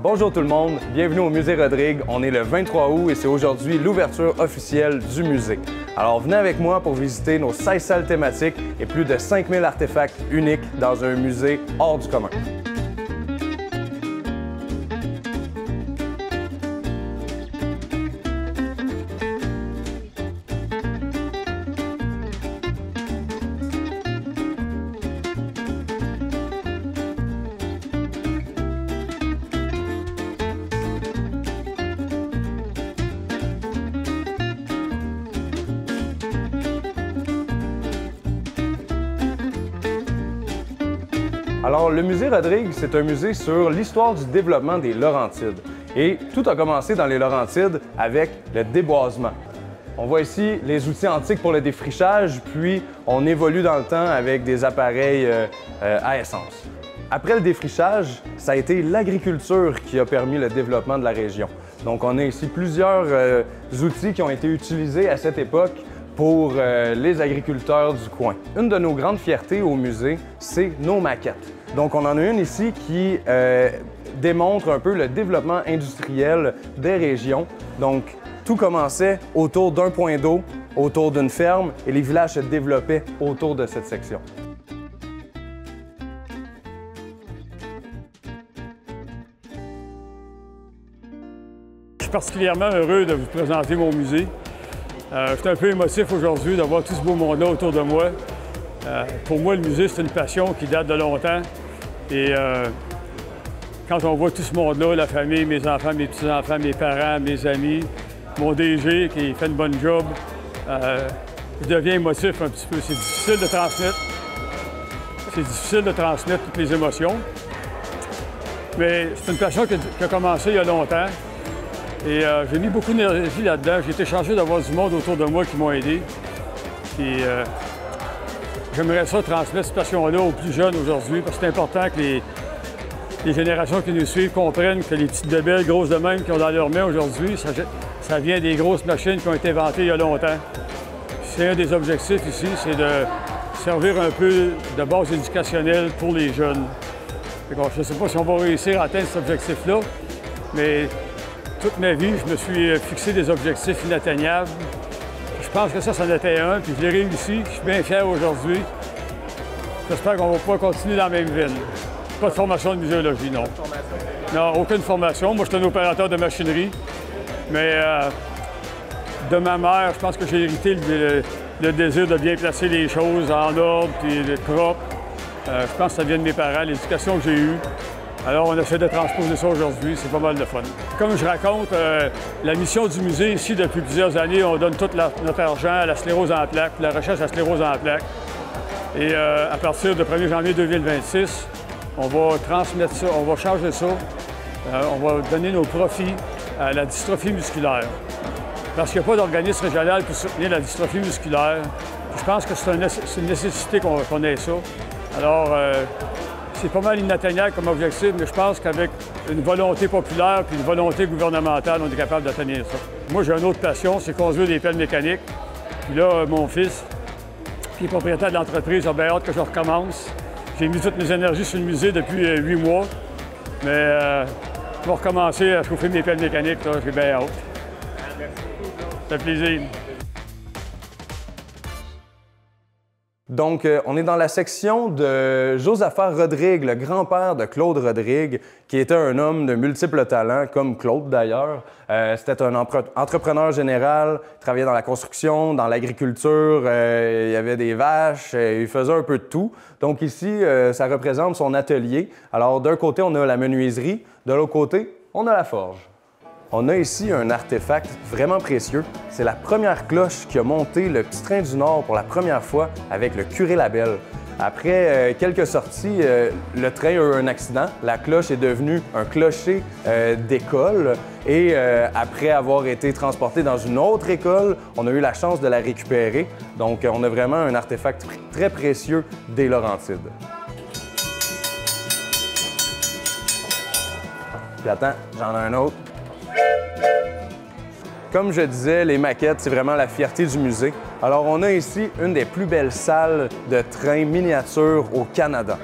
Bonjour tout le monde, bienvenue au Musée Rodrigue. On est le 23 août et c'est aujourd'hui l'ouverture officielle du musée. Alors venez avec moi pour visiter nos 16 salles thématiques et plus de 5000 artefacts uniques dans un musée hors du commun. Alors, le musée Rodrigue, c'est un musée sur l'histoire du développement des Laurentides. Et tout a commencé dans les Laurentides avec le déboisement. On voit ici les outils antiques pour le défrichage, puis on évolue dans le temps avec des appareils à essence. Après le défrichage, ça a été l'agriculture qui a permis le développement de la région. Donc, on a ici plusieurs outils qui ont été utilisés à cette époque pour les agriculteurs du coin. Une de nos grandes fiertés au musée, c'est nos maquettes. Donc, on en a une ici qui démontre un peu le développement industriel des régions. Donc, tout commençait autour d'un point d'eau, autour d'une ferme, et les villages se développaient autour de cette section. Je suis particulièrement heureux de vous présenter mon musée. Je suis un peu émotif aujourd'hui de voir tout ce beau monde-là autour de moi. Pour moi, le musée, c'est une passion qui date de longtemps. Et quand on voit tout ce monde-là, la famille, mes enfants, mes petits-enfants, mes parents, mes amis, mon DG qui fait une bonne job, je deviens émotif un petit peu. C'est difficile de transmettre. C'est difficile de transmettre toutes les émotions. Mais c'est une passion qui a commencé il y a longtemps. Et j'ai mis beaucoup d'énergie là-dedans. J'ai été chanceux d'avoir du monde autour de moi qui m'ont aidé. Puis j'aimerais ça transmettre cette passion-là aux plus jeunes aujourd'hui, parce que c'est important que les générations qui nous suivent comprennent que les petites bébelles grosses de même qu'ils ont dans leurs mains aujourd'hui, ça vient des grosses machines qui ont été inventées il y a longtemps. C'est un des objectifs ici, c'est de servir un peu de base éducationnelle pour les jeunes. Je ne sais pas si on va réussir à atteindre cet objectif-là, mais toute ma vie, je me suis fixé des objectifs inatteignables. Je pense que ça en était un, puis je l'ai réussi. Je suis bien fier aujourd'hui. J'espère qu'on va pouvoir continuer dans la même veine. Pas de formation de muséologie, non. Non, aucune formation. Moi, je suis un opérateur de machinerie. Mais de ma mère, je pense que j'ai hérité le désir de bien placer les choses en ordre, puis propre. Je pense que ça vient de mes parents, l'éducation que j'ai eue. Alors, on essaie de transposer ça aujourd'hui, c'est pas mal de fun. Comme je raconte, la mission du musée ici, depuis plusieurs années, on donne tout notre argent à la sclérose en plaques, la recherche à la sclérose en plaques. Et à partir du 1er janvier 2026, on va transmettre ça, on va changer ça. On va donner nos profits à la dystrophie musculaire. Parce qu'il n'y a pas d'organisme régional pour soutenir la dystrophie musculaire. Je pense que c'est une nécessité qu'on ait ça. Alors, c'est pas mal inatteignable comme objectif, mais je pense qu'avec une volonté populaire puis une volonté gouvernementale, on est capable d'atteindre ça. Moi, j'ai une autre passion, c'est conduire des pelles mécaniques. Puis là, mon fils, qui est propriétaire de l'entreprise, a bien hâte que je recommence. J'ai mis toutes mes énergies sur le musée depuis 8 mois, mais je vais recommencer à chauffer mes pelles mécaniques, j'ai bien hâte. Ça fait plaisir. Donc, on est dans la section de Josaphat Rodrigue, le grand-père de Claude Rodrigue, qui était un homme de multiples talents, comme Claude d'ailleurs. C'était un entrepreneur général, il travaillait dans la construction, dans l'agriculture, il y avait des vaches, il faisait un peu de tout. Donc ici, ça représente son atelier. Alors, d'un côté, on a la menuiserie, de l'autre côté, on a la forge. On a ici un artefact vraiment précieux. C'est la première cloche qui a monté le Petit Train du Nord pour la première fois avec le curé Labelle. Après quelques sorties, le train a eu un accident. La cloche est devenue un clocher d'école et après avoir été transporté dans une autre école, on a eu la chance de la récupérer. Donc, on a vraiment un artefact très précieux des Laurentides. Puis attends, j'en ai un autre. Comme je disais, les maquettes, c'est vraiment la fierté du musée. Alors, on a ici une des plus belles salles de trains miniatures au Canada.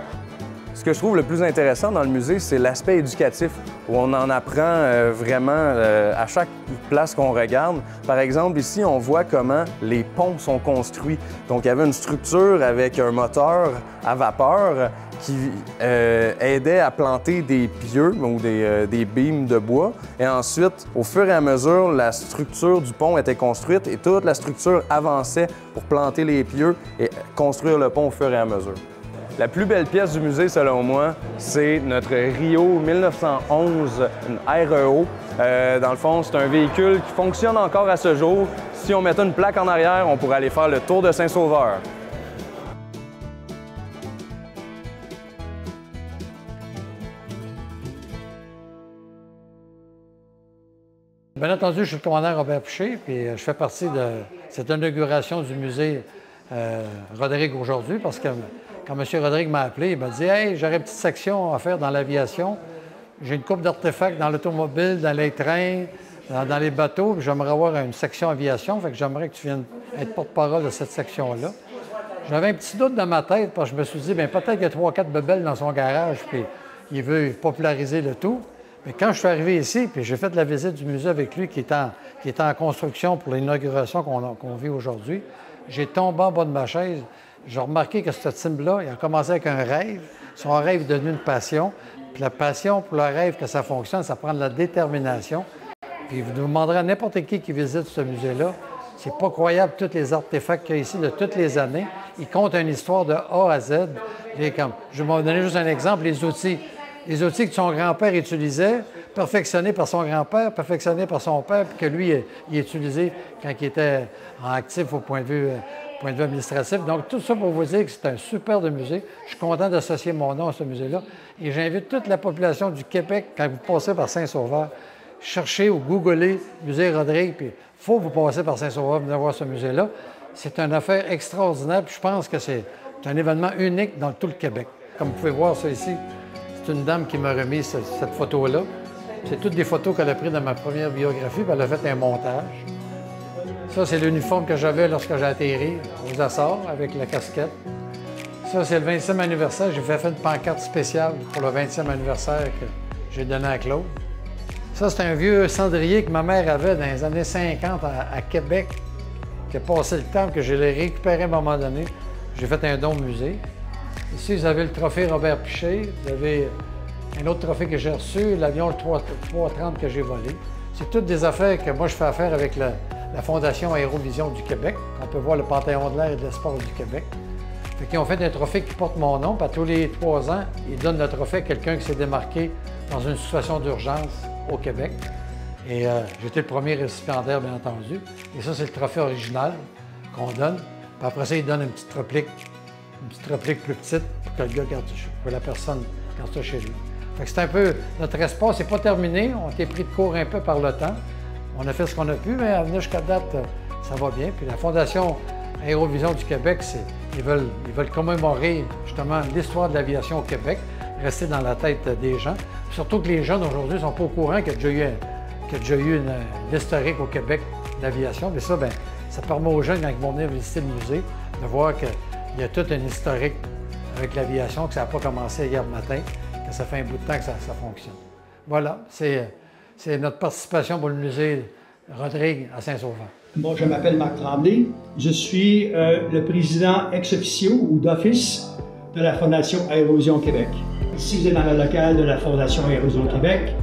Ce que je trouve le plus intéressant dans le musée, c'est l'aspect éducatif, où on en apprend vraiment à chaque place qu'on regarde. Par exemple, ici, on voit comment les ponts sont construits. Donc, il y avait une structure avec un moteur à vapeur qui aidait à planter des pieux ou des beams de bois. Et ensuite, au fur et à mesure, la structure du pont était construite et toute la structure avançait pour planter les pieux et construire le pont au fur et à mesure. La plus belle pièce du musée, selon moi, c'est notre Rio 1911, une REO. Dans le fond, c'est un véhicule qui fonctionne encore à ce jour. Si on mettait une plaque en arrière, on pourrait aller faire le tour de Saint-Sauveur. Bien entendu, je suis le commandant Robert Piché, puis je fais partie de cette inauguration du musée Rodrigue aujourd'hui, parce que quand M. Rodrigue m'a appelé, il m'a dit « Hey, j'aurais une petite section à faire dans l'aviation. J'ai une couple d'artefacts dans l'automobile, dans les trains, dans les bateaux, puis j'aimerais avoir une section aviation, fait que j'aimerais que tu viennes être porte-parole de cette section-là. » J'avais un petit doute dans ma tête, parce que je me suis dit « Bien, peut-être qu'il y a 3-4 bebelles dans son garage, puis il veut populariser le tout. » Mais quand je suis arrivé ici, puis j'ai fait la visite du musée avec lui qui est en construction pour l'inauguration qu'on vit aujourd'hui, j'ai tombé en bas de ma chaise. J'ai remarqué que ce type-là, il a commencé avec un rêve. Son rêve est devenu une passion. Puis la passion pour le rêve, que ça fonctionne, ça prend de la détermination. Puis vous demanderez à n'importe qui visite ce musée-là, c'est pas croyable tous les artefacts qu'il y a ici de toutes les années. Il compte une histoire de A à Z. Je vais vous donner juste un exemple, les outils. Les outils que son grand-père utilisait, perfectionnés par son grand-père, perfectionnés par son père, puis que lui, il utilisait quand il était en actif au point de vue administratif. Donc, tout ça pour vous dire que c'est un super de musée. Je suis content d'associer mon nom à ce musée-là. Et j'invite toute la population du Québec, quand vous passez par Saint-Sauveur, cherchez ou googlez Musée Rodrigue, puis il faut vous passer par Saint-Sauveur pour venir voir ce musée-là. C'est une affaire extraordinaire, puis je pense que c'est un événement unique dans tout le Québec. Comme vous pouvez voir ça ici, c'est une dame qui m'a remis cette photo-là. C'est toutes des photos qu'elle a prises dans ma première biographie, puis elle a fait un montage. Ça, c'est l'uniforme que j'avais lorsque j'ai atterri aux Açores avec la casquette. Ça, c'est le 20e anniversaire. J'ai fait une pancarte spéciale pour le 20e anniversaire que j'ai donné à Claude. Ça, c'est un vieux cendrier que ma mère avait dans les années 50 à Québec, qui a passé le temps, que je l'ai récupéré à un moment donné. J'ai fait un don au musée. Ici, vous avez le trophée Robert Piché. Vous avez un autre trophée que j'ai reçu, l'avion le 330 que j'ai volé. C'est toutes des affaires que moi, je fais affaire avec la Fondation Aérovision du Québec. On peut voir le Panthéon de l'air et de l'espace du Québec. Fait qu'ils ont fait un trophée qui porte mon nom, puis à tous les 3 ans, ils donnent le trophée à quelqu'un qui s'est démarqué dans une situation d'urgence au Québec. Et j'étais le premier récipiendaire, bien entendu. Et ça, c'est le trophée original qu'on donne. Puis après ça, ils donnent une petite réplique plus petite pour que le gars garde, que la personne garde ça chez lui. Fait que c'est un peu notre espace, c'est pas terminé. On a été pris de court un peu par le temps. On a fait ce qu'on a pu, mais à venir jusqu'à date, ça va bien. Puis la Fondation Aérovision du Québec, ils veulent commémorer justement l'histoire de l'aviation au Québec, rester dans la tête des gens. Surtout que les jeunes aujourd'hui ne sont pas au courant qu'il y a déjà eu une historique au Québec d'aviation. Mais ça, bien, ça permet aux jeunes, quand ils vont venir visiter le musée, de voir qu'il y a toute une historique avec l'aviation, que ça n'a pas commencé hier matin, que ça fait un bout de temps que ça fonctionne. Voilà, c'est notre participation pour le musée Rodrigue à Saint-Sauveur. Bon, je m'appelle Marc Tremblay. Je suis le président ex-officio ou d'office de la Fondation Aérovision Québec. Ici, vous êtes dans le local de la Fondation Aérovision Québec.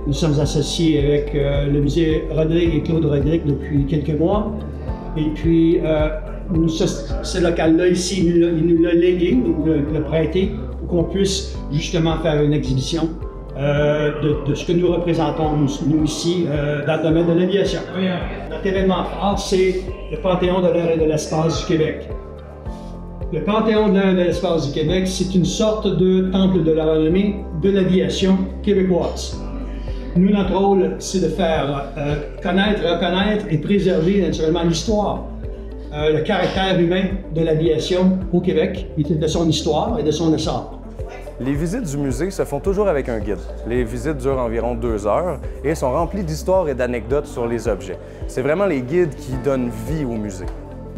Nous sommes associés avec le musée Rodrigue et Claude Rodrigue depuis quelques mois. Et puis, ce local-là ici, il nous l'a légué, nous l'a prêté pour qu'on puisse justement faire une exhibition de ce que nous représentons, nous ici, dans le domaine de l'aviation. Notre événement phare, c'est le Panthéon de l'air et de l'espace du Québec. Le Panthéon de l'air et de l'espace du Québec, c'est une sorte de temple de la renommée de l'aviation québécoise. Nous, notre rôle, c'est de faire connaître, reconnaître et préserver naturellement l'histoire, le caractère humain de l'aviation au Québec, de son histoire et de son essor. Les visites du musée se font toujours avec un guide. Les visites durent environ 2 heures et sont remplies d'histoires et d'anecdotes sur les objets. C'est vraiment les guides qui donnent vie au musée.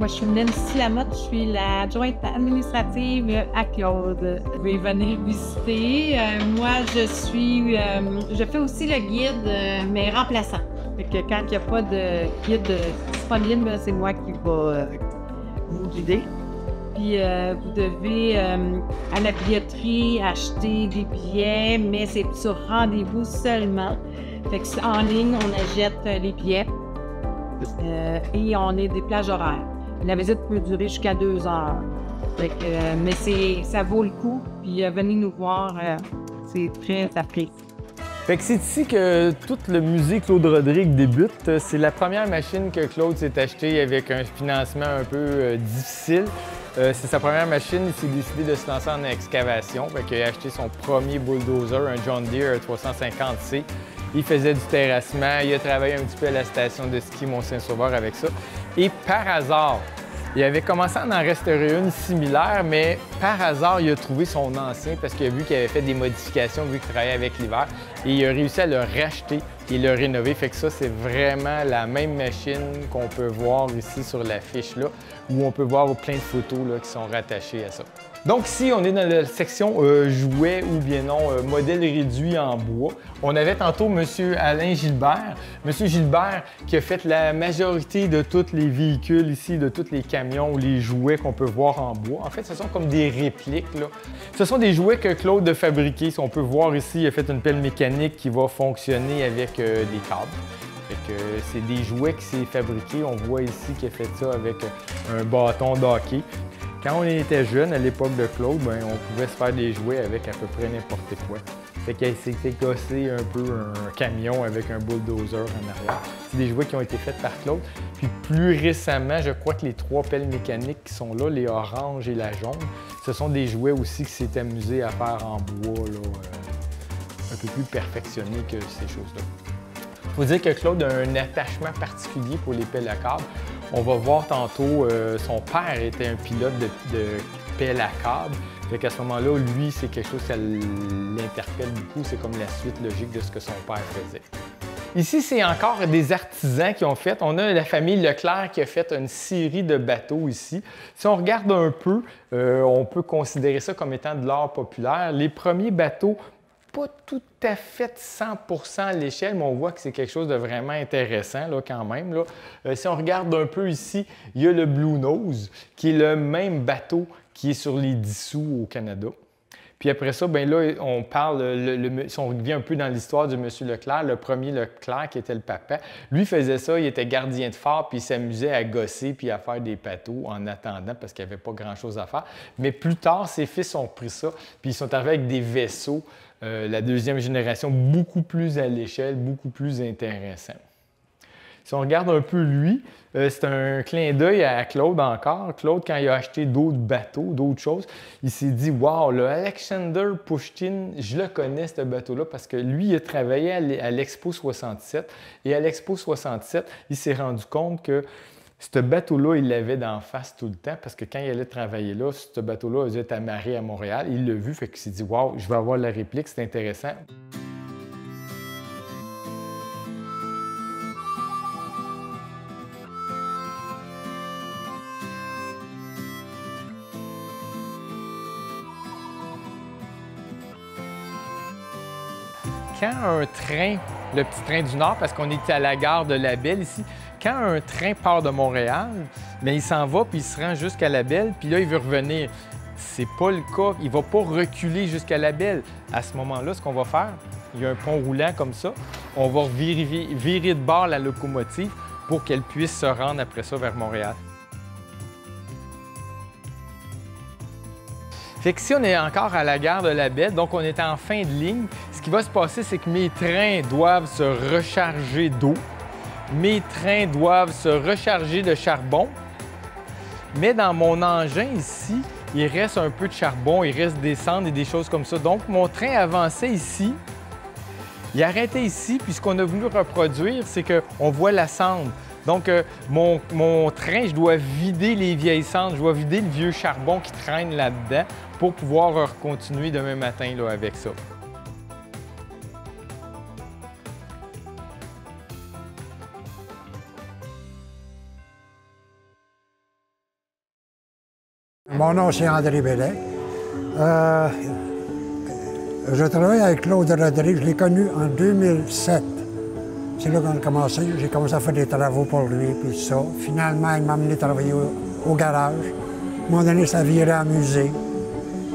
Moi, je suis Nancy Lamotte, je suis l'adjointe administrative à Claude. Je vais venir visiter. Moi, je fais aussi le guide, mais remplaçant. Fait que quand il n'y a pas de guide disponible, c'est moi qui va vous guider. Puis vous devez, à la billetterie, acheter des billets, mais c'est sur rendez-vous seulement. Fait que en ligne, on achète les billets et on est des plages horaires. La visite peut durer jusqu'à 2 heures. Fait que, mais ça vaut le coup. Puis venez nous voir, c'est très apprécié. Fait que c'est ici que tout le musée Claude Rodrigue débute. C'est la première machine que Claude s'est achetée avec un financement un peu difficile. C'est sa première machine, il s'est décidé de se lancer en excavation. Fait qu'il a acheté son premier bulldozer, un John Deere 350C. Il faisait du terrassement, il a travaillé un petit peu à la station de ski Mont-Saint-Sauveur avec ça. Et par hasard, il avait commencé à en restaurer une similaire, mais par hasard, il a trouvé son ancien parce qu'il a vu qu'il avait fait des modifications vu qu'il travaillait avec l'hiver. Et il a réussi à le racheter et le rénover. Fait que ça, c'est vraiment la même machine qu'on peut voir ici sur l'affiche là, où on peut voir plein de photos là, qui sont rattachées à ça. Donc ici, on est dans la section jouets ou bien non, modèles réduits en bois. On avait tantôt M. Alain Gilbert. M. Gilbert qui a fait la majorité de tous les véhicules ici, de tous les camions ou les jouets qu'on peut voir en bois. En fait, ce sont comme des répliques, là. Ce sont des jouets que Claude a fabriqués. On peut voir ici, il a fait une pelle mécanique qui va fonctionner avec des câbles. C'est des jouets qui s'est fabriqué. On voit ici qu'il a fait ça avec un bâton d'hockey. Quand on était jeune, à l'époque de Claude, ben, on pouvait se faire des jouets avec à peu près n'importe quoi. Fait qu'il s'était gossé un peu un camion avec un bulldozer en arrière. C'est des jouets qui ont été faits par Claude. Puis plus récemment, je crois que les 3 pelles mécaniques qui sont là, les oranges et la jaune, ce sont des jouets aussi qui s'est amusé à faire en bois, là, un peu plus perfectionné que ces choses-là. Il faut dire que Claude a un attachement particulier pour les pelles à câble. On va voir tantôt, son père était un pilote de pelle à câble. Fait qu'à ce moment-là, lui, c'est quelque chose qui l'interpelle beaucoup. C'est comme la suite logique de ce que son père faisait. Ici, c'est encore des artisans qui ont fait. On a la famille Leclerc qui a fait une série de bateaux ici. Si on regarde un peu, on peut considérer ça comme étant de l'art populaire. Les premiers bateaux, pas tout à fait 100% à l'échelle, mais on voit que c'est quelque chose de vraiment intéressant là, quand même. Là. Si on regarde un peu ici, il y a le Blue Nose, qui est le même bateau qui est sur les dissous au Canada. Puis après ça, bien là, on parle, si on revient un peu dans l'histoire de M. Leclerc, le premier Leclerc qui était le papa, lui faisait ça, il était gardien de phare, puis il s'amusait à gosser puis à faire des bateaux en attendant parce qu'il n'y avait pas grand-chose à faire. Mais plus tard, ses fils ont pris ça, puis ils sont arrivés avec des vaisseaux, la deuxième génération, beaucoup plus à l'échelle, beaucoup plus intéressant. Si on regarde un peu lui, c'est un clin d'œil à Claude encore. Claude, quand il a acheté d'autres bateaux, d'autres choses, il s'est dit « Wow, le Alexander Pushkin, je le connais ce bateau-là parce que lui, il a travaillé à l'Expo 67 et à l'Expo 67, il s'est rendu compte que ce bateau-là, il l'avait d'en face tout le temps parce que quand il allait travailler là, ce bateau-là a dû être amarré à Montréal. Il l'a vu, fait qu'il s'est dit « Wow, je vais avoir la réplique, c'est intéressant. » Quand un train, le petit train du Nord, parce qu'on est à la gare de Labelle ici, quand un train part de Montréal, bien, il s'en va puis il se rend jusqu'à Labelle, puis là, il veut revenir. C'est pas le cas. Il ne va pas reculer jusqu'à Labelle. À ce moment-là, ce qu'on va faire, il y a un pont roulant comme ça. On va virer de bord la locomotive pour qu'elle puisse se rendre après ça vers Montréal. Fait que si on est encore à la gare de Labelle, donc on est en fin de ligne, ce qui va se passer, c'est que mes trains doivent se recharger d'eau, mes trains doivent se recharger de charbon, mais dans mon engin ici, il reste un peu de charbon, il reste des cendres et des choses comme ça. Donc mon train avançait ici, il arrêtait ici, puis ce qu'on a voulu reproduire, c'est qu'on voit la cendre. Donc, mon train, je dois vider les vieilles cendres, je dois vider le vieux charbon qui traîne là-dedans pour pouvoir continuer demain matin là, avec ça. Mon nom, c'est André Bellet. Je travaille avec Claude Rodrigue. Je l'ai connu en 2007. C'est là qu'on a commencé. J'ai commencé à faire des travaux pour lui, puis tout ça. Finalement, il m'a amené travailler au garage. À un moment donné, ça virait en musée.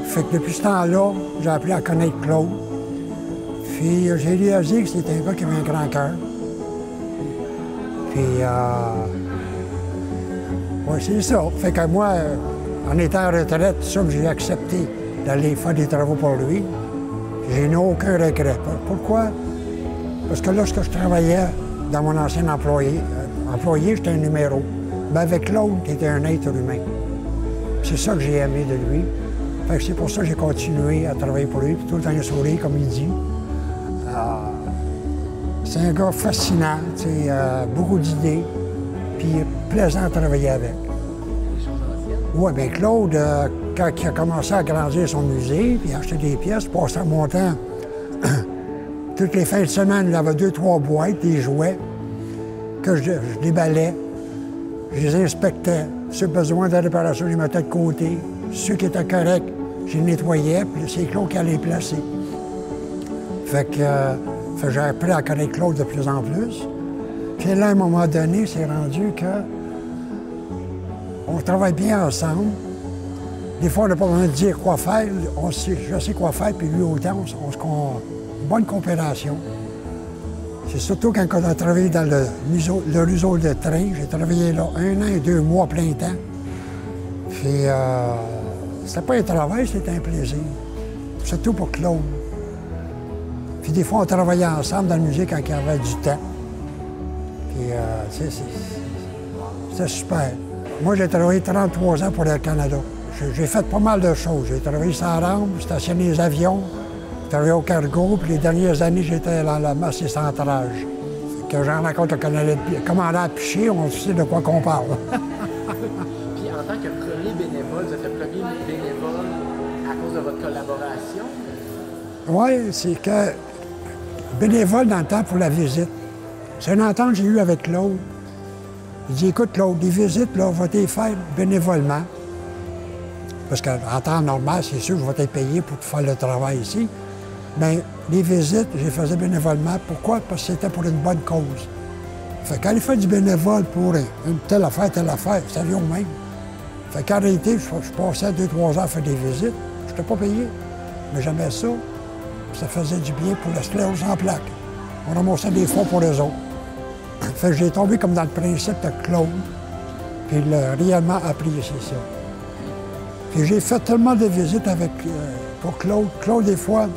Fait que depuis ce temps-là, j'ai appris à connaître Claude. Puis j'ai réalisé que c'était un gars qui avait un grand cœur. Puis, ouais, c'est ça. Fait que moi, en étant en retraite, tout ça, j'ai accepté d'aller faire des travaux pour lui. J'ai aucun regret. Pourquoi? Parce que lorsque je travaillais dans mon ancien employé, j'étais un numéro. Mais avec Claude, c'était un être humain. C'est ça que j'ai aimé de lui. Fait que c'est pour ça que j'ai continué à travailler pour lui, puis tout le temps il sourit, comme il dit. C'est un gars fascinant, beaucoup d'idées, puis plaisant à travailler avec. Oui, bien Claude, quand il a commencé à agrandir son musée, puis acheter des pièces, passant mon temps, toutes les fins de semaine, il avait 2-3 boîtes, des jouets, que je déballais, je les inspectais. Ceux besoin de réparation, je les mettais de côté. Ceux qui étaient corrects, je les nettoyais, puis c'est Claude qui allait les placer. Fait que j'ai appris à connaître Claude de plus en plus. Puis là, à un moment donné, c'est rendu que on travaille bien ensemble. Des fois, on n'a pas besoin de dire quoi faire. Je sais quoi faire, puis lui autant, on se une bonne coopération. C'est surtout quand on a travaillé dans le réseau de train. J'ai travaillé là 1 an et 2 mois plein temps. Puis c'était pas un travail, c'était un plaisir. Surtout pour Claude. Puis des fois, on travaillait ensemble dans la musique quand il y avait du temps. Puis c'était super. Moi, j'ai travaillé 33 ans pour Air Canada. J'ai fait pas mal de choses. J'ai travaillé sur la rampe, stationné les avions, j'ai travaillé au cargo, puis les dernières années, j'étais dans la masse et centrage. Que j'en raconte le commandant à picher, on sait de quoi qu'on parle. Puis en tant que premier bénévole, vous êtes le premier bénévole à cause de votre collaboration? Oui, c'est que bénévole dans le temps pour la visite. C'est une entente que j'ai eue avec Claude. Il dit, écoute Claude, les visites, là, on va les faire bénévolement. Parce qu'en temps normal, c'est sûr que je vais être payé pour faire le travail ici. Mais les visites, je les faisais bénévolement. Pourquoi? Parce que c'était pour une bonne cause. Fait quand il fait du bénévole pour une telle affaire, ça vient au même. Fait qu'en réalité, je passais 2-3 heures à faire des visites. Je n'étais pas payé. Mais j'aimais ça. Ça faisait du bien pour la sclérose en plaques. On ramassait des fonds pour les autres. Fait que j'ai tombé comme dans le principe de Claude. Puis il a réellement apprécié ça. Puis j'ai fait tellement de visites pour Claude. Claude, des fois,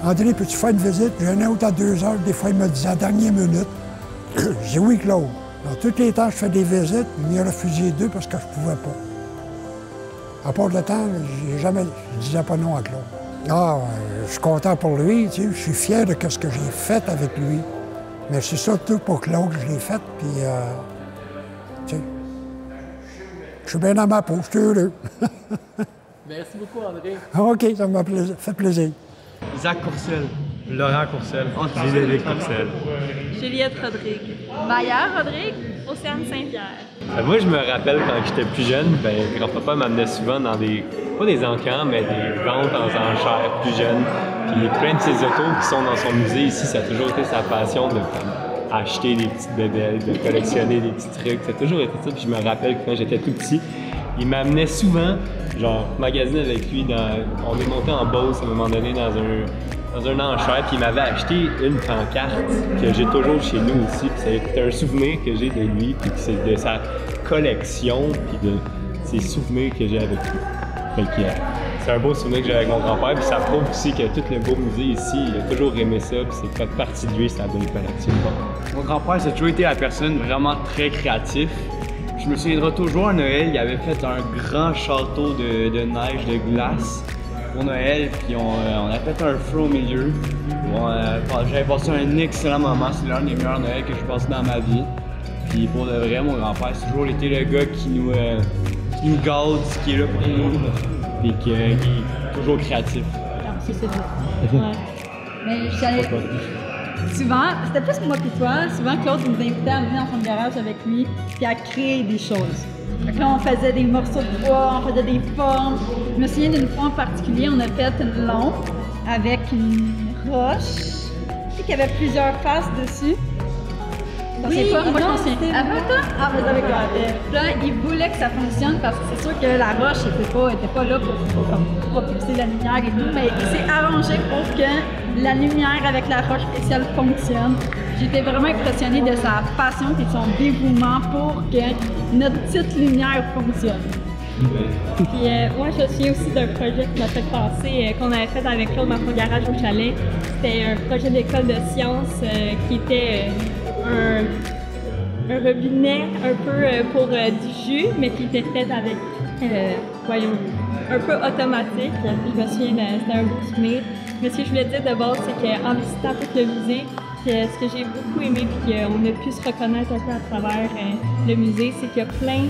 André, peux-tu faire une visite? J'ai un autre à 2 heures. Des fois, il me disait à la dernière minute. J'ai dit oui, Claude. Dans tous les temps, je fais des visites. Il m'y a refusé 2 parce que je ne pouvais pas. À part le temps, je disais pas non à Claude. Ah, je suis content pour lui, tu sais, je suis fier de ce que j'ai fait avec lui. Mais c'est surtout pour Claude que je l'ai fait, puis, tu sais, je suis bien dans ma peau, je suis heureux. Merci beaucoup, André. OK, ça m'a fait plaisir. Zach Courcelle. Laurent Courcelle. Ludovic Courcelle. Juliette Rodrigue. Maya Rodrigue. Océane Saint-Pierre. Moi, je me rappelle quand j'étais plus jeune, grand-papa m'amenait souvent dans pas des encans, mais des ventes en enchères plus jeunes. Puis plein de ces autos qui sont dans son musée ici, ça a toujours été sa passion de acheter des petites bébelles, de collectionner des petits trucs. Ça a toujours été ça. Puis je me rappelle que quand j'étais tout petit, il m'amenait souvent, genre, magasiner avec lui. On est monté en Beauce à un moment donné dans un enchère, puis il m'avait acheté une pancarte que j'ai toujours chez nous aussi. Puis c'était un souvenir que j'ai de lui, puis c'est de sa collection, puis de ses souvenirs que j'ai avec lui. Fait que c'est un beau souvenir que j'ai avec mon grand-père, puis ça prouve aussi que tout le beau musée ici, il a toujours aimé ça, puis c'est fait partie de lui, sa belle collection. Mon grand-père, ça a toujours été la personne vraiment très créative. Je me souviendrai toujours à Noël, il avait fait un grand château de neige, de glace pour Noël, puis on a fait un feu au milieu. J'avais passé un excellent moment, c'est l'un des meilleurs Noëls que j'ai passé dans ma vie. Puis pour de vrai, mon grand-père, c'est toujours été le gars qui nous garde, qui est là pour nous, puis qui est toujours créatif. C'est ça. Ouais. Mais souvent, c'était plus moi et toi, souvent Claude nous invitait à venir dans son garage avec lui puis à créer des choses. Donc là, on faisait des morceaux de bois, on faisait des formes. Je me souviens d'une fois en particulier, on a fait une lampe avec une roche qui avait plusieurs faces dessus. Oui, pas, moi je m'en souviens. Après toi? Ah, mais avec toi. Là, il voulait que ça fonctionne parce que c'est sûr que la roche était pas là pour propulser la lumière et tout, mais il s'est arrangé pour que la lumière avec la roche spéciale fonctionne. J'étais vraiment impressionnée de sa passion et de son dévouement pour que notre petite lumière fonctionne. Puis moi, je me souviens aussi d'un projet qui m'a fait penser, qu'on avait fait avec Claude dans son garage au chalet. C'était un projet d'école de sciences qui était un robinet un peu pour du jus, mais qui était fait avec, voyons, un peu automatique. Puis je me souviens, c'était un beau souvenir. Mais ce que je voulais dire de base, c'est qu'en visitant tout le musée, ce que j'ai beaucoup aimé et qu'on a pu se reconnaître un peu à travers le musée, c'est qu'il y a plein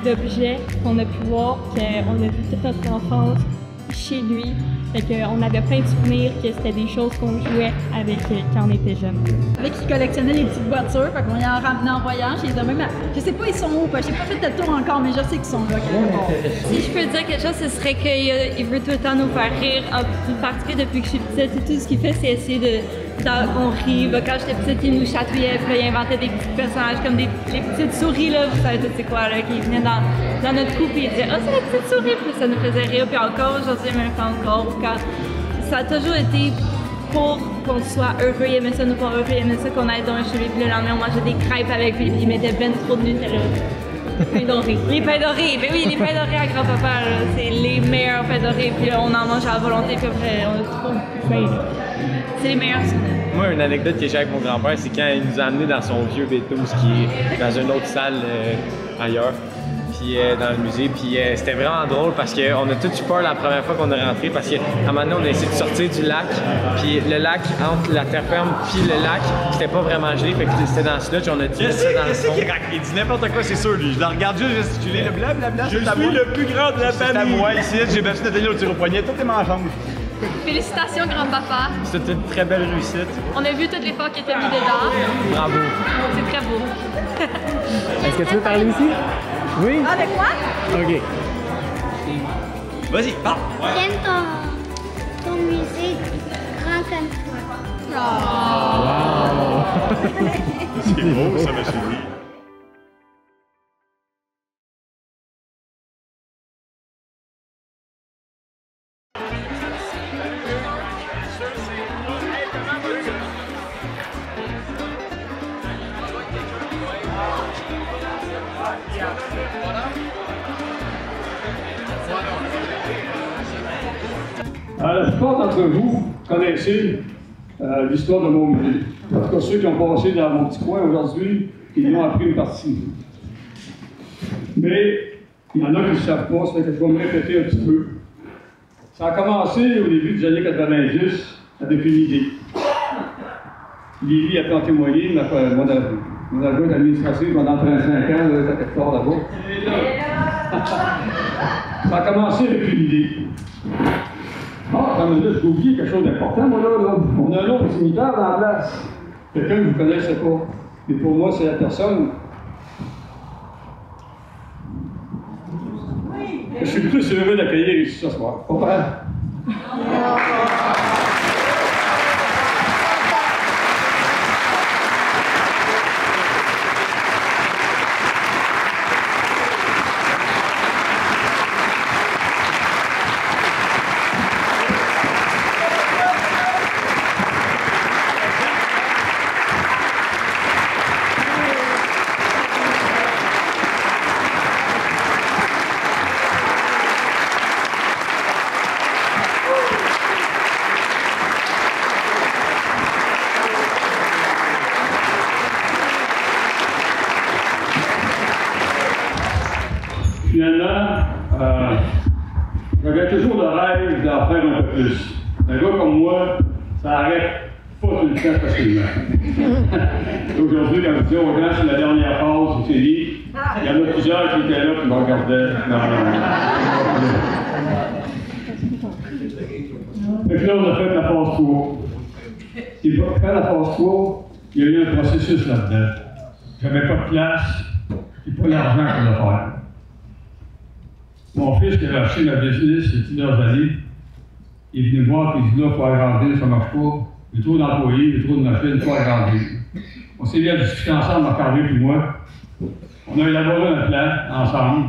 d'objets qu'on a pu voir, qu'on a vu toute notre enfance chez lui. Fait qu'on avait plein de souvenirs que c'était des choses qu'on jouait avec quand on était jeunes. Avec qui collectionnait les petites voitures, fait qu'on y en ramenait en voyage. Je sais pas ils sont où, j'ai pas fait le tour encore, mais je sais qu'ils sont là. Si je peux dire quelque chose, ce serait qu'il veut tout le temps nous faire rire. En particulier depuis que je suis petite, tout ce qu'il fait, c'est essayer qu'on rit. Quand j'étais petite, il nous chatouillait, puis il inventait des petits personnages comme les petites souris, là, vous savez tout c'est quoi, là, qui venaient dans notre trou, puis il disait « Ah, c'est la petite souris », puis ça nous faisait rire. Puis encore aujourd'hui, même encore, ça a toujours été pour qu'on soit heureux, il aimait ça nous voir heureux, il aimait ça qu'on aille dans un chez lui, puis le lendemain on mangeait des crêpes avec lui, puis il mettait ben trop de Nutella. Pain doré. Les pains dorés, ben oui, les pains dorés à grand-papa, c'est les meilleurs pains dorés, puis là, on en mange à la volonté, puis après on a trop faim. C'est les meilleurs souvenirs. Moi, une anecdote que j'ai avec mon grand-père, c'est quand il nous a amenés dans son vieux B12 qui est dans une autre salle ailleurs, puis dans le musée. Puis c'était vraiment drôle parce qu'on a tous eu peur la première fois qu'on est rentré parce qu'à un moment donné, on a essayé de sortir du lac. Puis le lac, entre la terre ferme puis le lac, c'était pas vraiment gelé. Fait que c'était dans ce sludge, on a tiré ça dans le fond. Il dit n'importe quoi, c'est sûr, lui. Je le regarde juste gesticuler, le blablabla. Je suis le plus grand de la famille. C'est à moi ici, j'ai battu Nathalie au tir au poignet, tout est mensonge. Félicitations, grand-papa. C'était une très belle réussite. On a vu toutes les fois qui étaient mis dedans. Bravo. C'est très beau. Est-ce que tu veux parler aussi? Oui? Avec moi? OK. Vas-y, parle. J'aime ton musée grand comme toi. Wow! C'est beau, ça, monsieur Louis. La plupart d'entre vous connaissez l'histoire de mon musée. En tout cas, ceux qui ont passé dans mon petit coin aujourd'hui, ils m'ont appris une partie. Mais il y en a qui ne savent pas, ça fait que je vais me répéter un petit peu. Ça a commencé au début des années 90 avec une idée. Lily a pu en témoigner, mon adjointe administrative pendant 35 ans, elle était quelque part là-bas. Ça a commencé avec une idée. Ah, quand même là, j'ai oublié quelque chose d'important, moi là. On a un autre cimetière dans la place. Quelqu'un que vous ne connaissez pas. Mais pour moi, c'est la personne. Je suis le plus heureux d'accueillir ici ce soir. Papa. Finalement, j'avais toujours le rêve d'en faire un peu plus. Un gars comme moi, ça arrête pas tout le temps facilement. Aujourd'hui, quand je dis aux gens, c'est la dernière phase, c'est dit, il y en a plusieurs qui étaient là qui me regardaient. Fait que là, on a fait la phase 3. Et pour faire la phase 3, il y a eu un processus là-dedans. J'avais pas de place et pas d'argent pour le faire. Mon fils qui avait acheté ma business il y a plusieurs années, il est venu me voir et il dit là, il faut agrandir, ça ne marche pas. Il y a trop d'employés, il y a trop de machines, il faut agrandir. On s'est mis à discuter ensemble, Marc-André et moi. On a élaboré un plan ensemble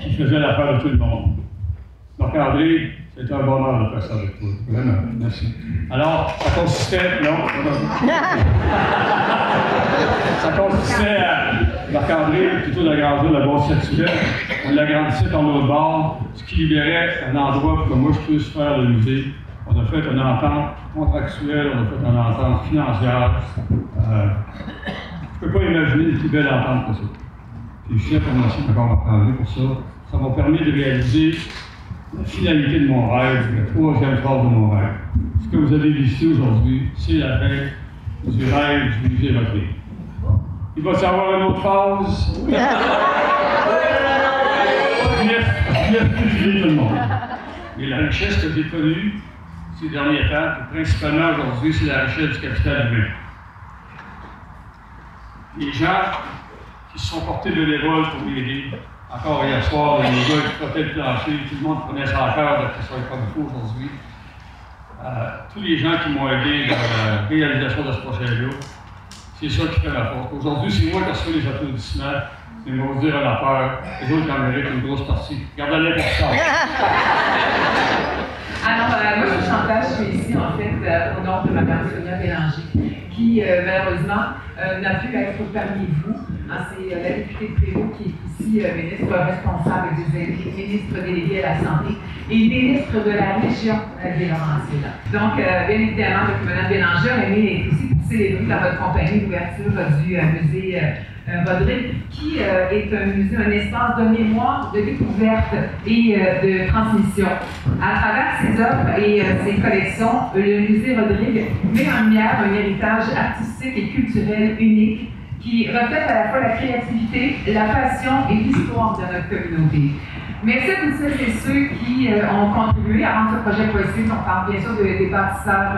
qui faisait l'affaire de tout le monde. Marc-André, c'était un bonheur de faire ça avec toi. Vraiment, merci. Alors, ça consistait, non, ça consistait à Marc-André, plutôt d'agrandir le bord circulaire. On l'agrandissait par l'autre bord, ce qui libérait un endroit pour que moi je puisse faire le musée. On a fait une entente contractuelle, on a fait une entente financière. Je ne peux pas imaginer une plus belle entente que ça. Puis je tiens à remercier encore Marc-André pour ça. Ça m'a permis de réaliser la finalité de mon rêve, la troisième phase de mon rêve. Ce que vous avez visité aujourd'hui, c'est la fin du rêve du musée Rodrigue. Il va y avoir une autre phase. Je laisse tout le monde. Et la richesse que j'ai connue ces derniers temps, et principalement aujourd'hui, c'est la richesse du capital humain. Les gens qui se sont portés bénévoles pour m'aider. Encore hier soir, les gars qui frottaient le plancher, tout le monde prenait ça à cœur de que ça soit comme il faut aujourd'hui. Tous les gens qui m'ont aidé dans la réalisation de ce projet-là, c'est ça qui fait la force. Aujourd'hui, c'est moi qui reçois les applaudissements, mais ils vont vous dire à la peur, les autres en méritent une grosse partie. Regardez-les pour ça. Alors, moi, je suis Chantal, je suis ici, en fait, au nom de Mme Sonia Bélanger, qui, malheureusement, n'a pu être parmi vous. C'est la députée de Prévost qui est ici ministre responsable ministre délégué à la Santé et ministre de la région des Laurentides. Donc, bien évidemment, Mme Bélanger a aimé aussi pousser les doutes à votre compagnie d'ouverture du musée Rodrigue, qui est un musée, un espace de mémoire, de découverte et de transmission. À travers ses œuvres et ses collections, le musée Rodrigue met en lumière un héritage artistique et culturel unique qui reflète à la fois la créativité, la passion et l'histoire de notre communauté. Merci à toutes celles et ceux qui ont contribué à rendre ce projet possible. On parle bien sûr des bâtisseurs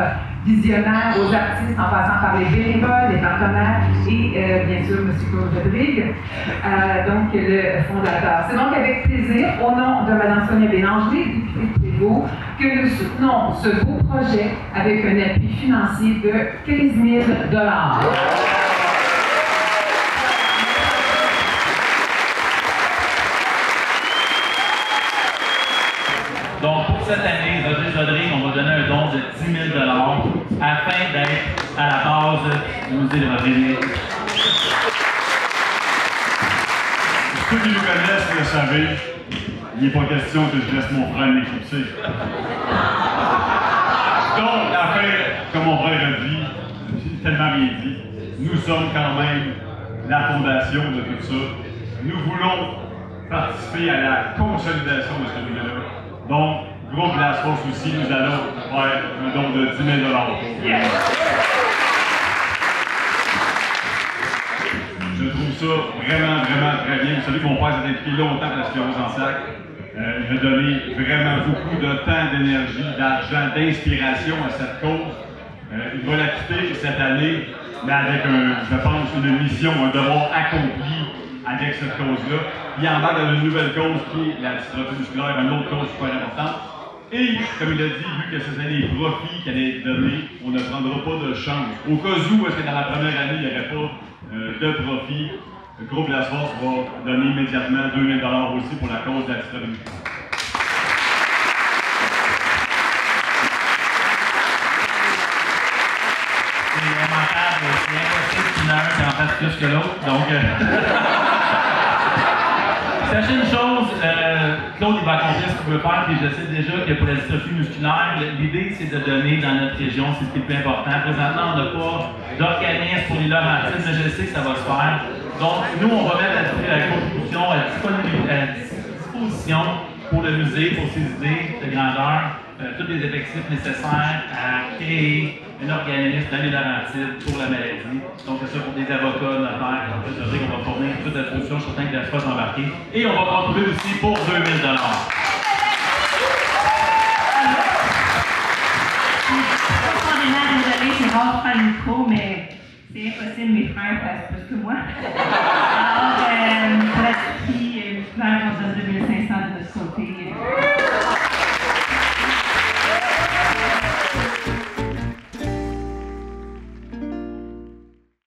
visionnaires, aux artistes, en passant par les bénévoles, les partenaires et bien sûr M. Claude Rodrigue, donc le fondateur. C'est donc avec plaisir, au nom de Mme Sonia Bélanger, députée de Prévost, que nous soutenons ce beau projet avec un appui financier de 15 000 $. Donc, pour cette année, Rodrigue, on va donner un don de 10 000 $ afin d'être à la base du musée de Rodrigue. Ceux qui nous connaissent le savez, il n'est pas question que je laisse mon frère m'éclipser. Donc, afin, comme mon frère a dit, tellement bien dit, nous sommes quand même la fondation de tout ça. Nous voulons participer à la consolidation de ce musée-là. Donc, groupe Glass Force aussi, nous allons faire un don de 10 000 $. Yes. Je trouve ça vraiment très bien. Vous savez que mon père s'est impliqué longtemps dans la sclérose en sac. Il a donné vraiment beaucoup de temps, d'énergie, d'argent, d'inspiration à cette cause. Il va la quitter cette année, mais avec, je pense, une mission, un devoir accompli avec cette cause-là. Il embarque dans une nouvelle cause qui est la dystrophie musculaire, une autre cause super importante. Et, comme il a dit, vu que ce serait des profits qu'elle allait donner, on ne prendra pas de chance. Au cas où, est-ce que dans la première année, il n'y aurait pas de profit, le groupe Glass Force va donner immédiatement 2 000 $ aussi pour la cause de la dystrophie musculaire. C'est immanquable, c'est impossible qu'une heure qui en fasse plus que l'autre. Donc, sachez une chose, Claude il va accomplir ce qu'il veut faire, puis je sais déjà que pour la dystrophie musculaire, l'idée c'est de donner dans notre région, c'est ce qui est le plus important. Présentement, on n'a pas d'organisme pour les Laurentides, mais je sais que ça va se faire. Donc, nous, on va mettre la contribution à disposition pour le musée, pour ses idées de grandeur, tous les effectifs nécessaires à créer un organisme dans les Laurentides pour la maladie. Donc, c'est ça pour des avocats, notaires, on va fournir toute la solution, je suis certain que la chose va embarquer. Et on va contribuer aussi pour 2 000 $. rare de prendre le micro, mais c'est impossible, mes frères passent plus que moi. Alors, pour la petite fille, on donne 2500 de notre côté.